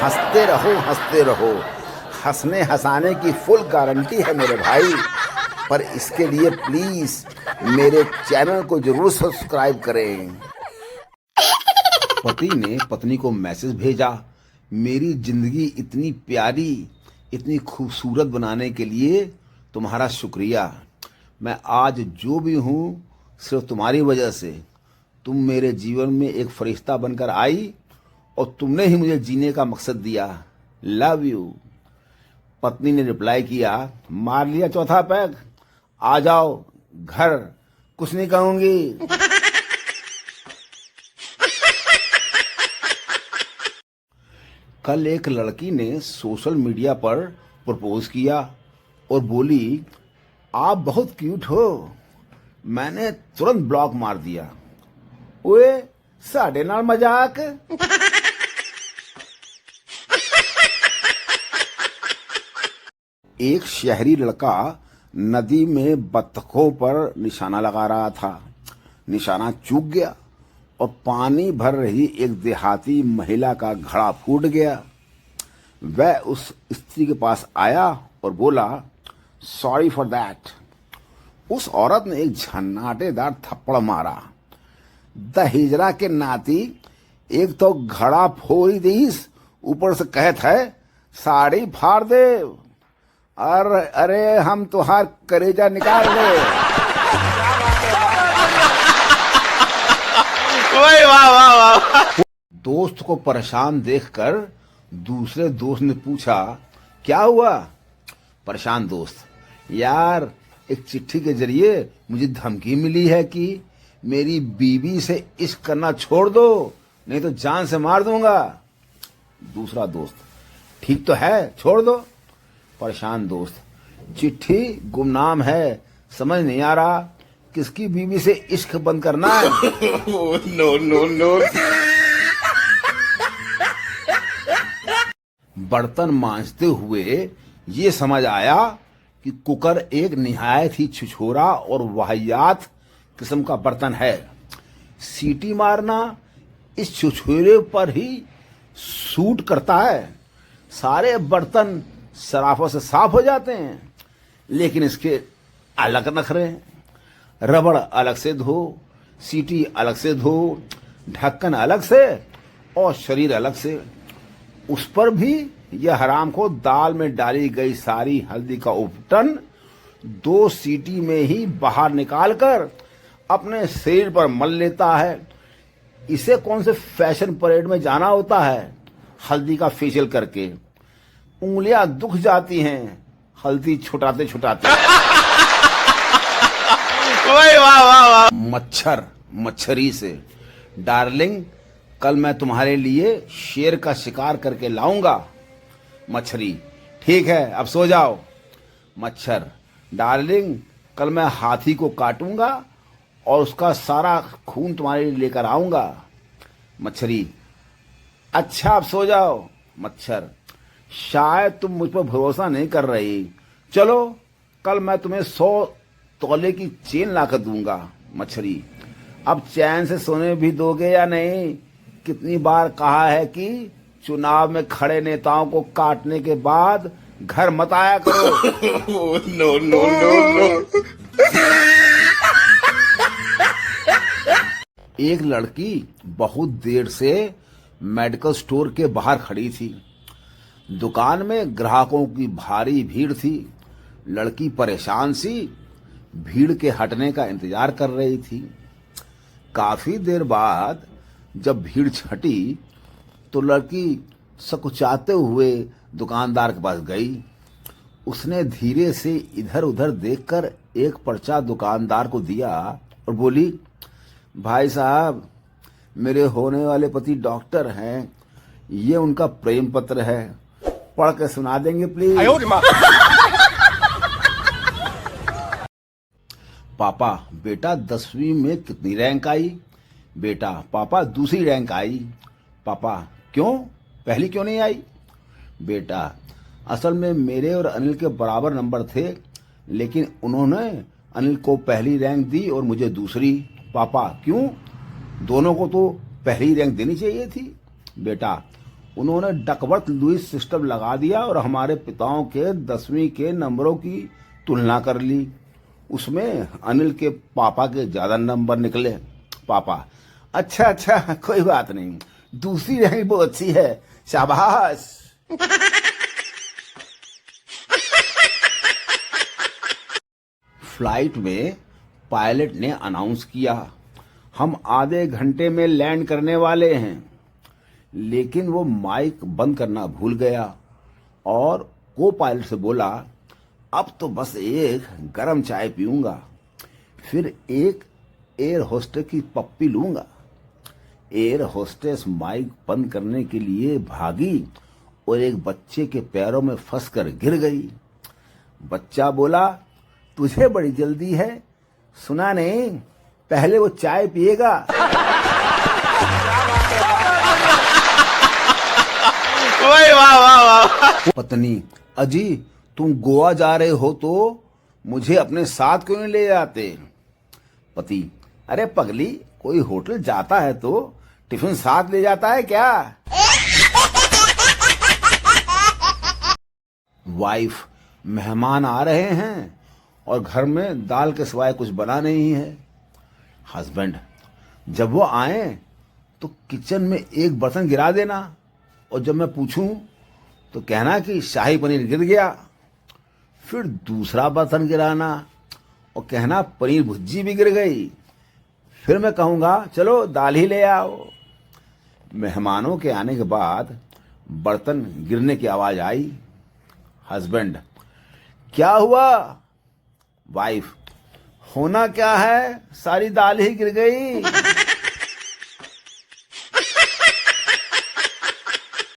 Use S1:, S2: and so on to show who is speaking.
S1: हंसते रहो। हंसने हंसाने की फुल गारंटी है मेरे भाई। पर इसके लिए प्लीज मेरे चैनल को जरूर सब्सक्राइब करें। पति ने पत्नी को मैसेज भेजा, मेरी जिंदगी इतनी प्यारी, इतनी खूबसूरत बनाने के लिए तुम्हारा शुक्रिया। मैं आज जो भी हूँ सिर्फ तुम्हारी वजह से। तुम मेरे जीवन में एक फरिश्ता बनकर आई और तुमने ही मुझे जीने का मकसद दिया। Love you. पत्नी ने रिप्लाई किया, मार लिया चौथा पैग, आ जाओ घर, कुछ नहीं कहूंगी। कल एक लड़की ने सोशल मीडिया पर प्रपोज किया और बोली, आप बहुत क्यूट हो। मैंने तुरंत ब्लॉक मार दिया। ओए साढ़े नाल मजाक। एक शहरी लड़का नदी में बत्तखों पर निशाना लगा रहा था। निशाना चूक गया और पानी भर रही एक देहाती महिला का घड़ा फूट गया। वह उस स्त्री के पास आया और बोला, सॉरी फॉर दैट। उस औरत ने एक झन्नाटेदार थप्पड़ मारा। दहेजरा के नाती, एक तो घड़ा फोड़ ही दीस, ऊपर से कहत है साड़ी फाड़ दे। अरे हम तुहार करेजा निकाल दे।
S2: वाह वाह वाह।
S1: दोस्त को परेशान देखकर दूसरे दोस्त ने पूछा, क्या हुआ? परेशान दोस्त, यार एक चिट्ठी के जरिए मुझे धमकी मिली है कि मेरी बीवी से इश्क करना छोड़ दो, नहीं तो जान से मार दूंगा। दूसरा दोस्त, ठीक तो है, छोड़ दो। परेशान दोस्त, चिट्ठी गुमनाम है, समझ नहीं आ रहा किसकी बीवी से इश्क बंद करना है।
S2: No no no.
S1: बर्तन मांजते हुए ये समझ आया कि कुकर एक निहायत ही छिछोरा और वाहियात किस्म का बर्तन है। सीटी मारना इस छिछोरे पर ही सूट करता है। सारे बर्तन सराफत से साफ हो जाते हैं, लेकिन इसके अलग नखरे हैं। रबड़ अलग से धो, सीटी अलग से धो, ढक्कन अलग से और शरीर अलग से। उस पर भी यह हराम को दाल में डाली गई सारी हल्दी का उपटन 2 सीटी में ही बाहर निकालकर अपने शरीर पर मल लेता है। इसे कौन से फैशन परेड में जाना होता है हल्दी का फेशियल करके? उंगलियां दुख जाती हैं हल्दी छुटाते छुटाते।
S2: वाह वाह वाह।
S1: मच्छरी से, डार्लिंग कल मैं तुम्हारे लिए शेर का शिकार करके लाऊंगा। मच्छरी, ठीक है अब सो जाओ। मच्छर, डार्लिंग कल मैं हाथी को काटूंगा और उसका सारा खून तुम्हारे लिए लेकर आऊंगा। मच्छरी, अच्छा अब सो जाओ। मच्छर, शायद तुम मुझ पर भरोसा नहीं कर रही, चलो कल मैं तुम्हें 100 तोले की चेन लाकर दूंगा। मच्छरी, अब चैन से सोने भी दोगे या नहीं? कितनी बार कहा है कि चुनाव में खड़े नेताओं को काटने के बाद घर मत आया करो।
S2: No no no no.
S1: एक लड़की बहुत देर से मेडिकल स्टोर के बाहर खड़ी थी। दुकान में ग्राहकों की भारी भीड़ थी। लड़की परेशान सी भीड़ के हटने का इंतजार कर रही थी। काफी देर बाद जब भीड़ छटी तो लड़की सकुचाते हुए दुकानदार के पास गई। उसने धीरे से इधर उधर देखकर एक पर्चा दुकानदार को दिया और बोली, भाई साहब मेरे होने वाले पति डॉक्टर हैं, ये उनका प्रेम पत्र है, पढ़ के सुना देंगे प्लीज। पापा, बेटा 10वीं में कितनी रैंक आई? बेटा, पापा दूसरी रैंक आई। पापा, क्यों, पहली क्यों नहीं आई? बेटा, असल में मेरे और अनिल के बराबर नंबर थे, लेकिन उन्होंने अनिल को पहली रैंक दी और मुझे दूसरी। पापा, क्यों? दोनों को तो पहली रैंक देनी चाहिए थी। बेटा, उन्होंने डकवर्थ लुईस सिस्टम लगा दिया और हमारे पिताओं के 10वीं के नंबरों की तुलना कर ली। उसमें अनिल के पापा के ज्यादा नंबर निकले। पापा, अच्छा अच्छा, कोई बात नहीं, दूसरी रैंक बहुत अच्छी है, शाबाश। फ्लाइट में पायलट ने अनाउंस किया, हम आधे घंटे में लैंड करने वाले हैं, लेकिन वो माइक बंद करना भूल गया और को पायलट से बोला, अब तो बस एक गरम चाय पीऊंगा, फिर एक एयर होस्टेस की पप्पी लूंगा। एयर होस्टेस माइक बंद करने के लिए भागी और एक बच्चे के पैरों में फंसकर गिर गई। बच्चा बोला, तुझे बड़ी जल्दी है, सुना नहीं, पहले वो चाय पिएगा।
S2: ओए वाह वाह वाह।
S1: पत्नी, अजी तुम गोवा जा रहे हो तो मुझे अपने साथ क्यों नहीं ले जाते? पति, अरे पगली, कोई होटल जाता है तो टिफिन साथ ले जाता है क्या? वाइफ, मेहमान आ रहे हैं और घर में दाल के सिवाय कुछ बना नहीं है। हस्बैंड, जब वो आए तो किचन में एक बर्तन गिरा देना और जब मैं पूछूं तो कहना कि शाही पनीर गिर गया, फिर दूसरा बर्तन गिराना और कहना पनीर भुर्जी भी गिर गई, फिर मैं कहूंगा चलो दाल ही ले आओ। मेहमानों के आने के बाद बर्तन गिरने की आवाज आई। हस्बैंड, क्या हुआ? वाइफ, होना क्या है, सारी दाल ही गिर गई।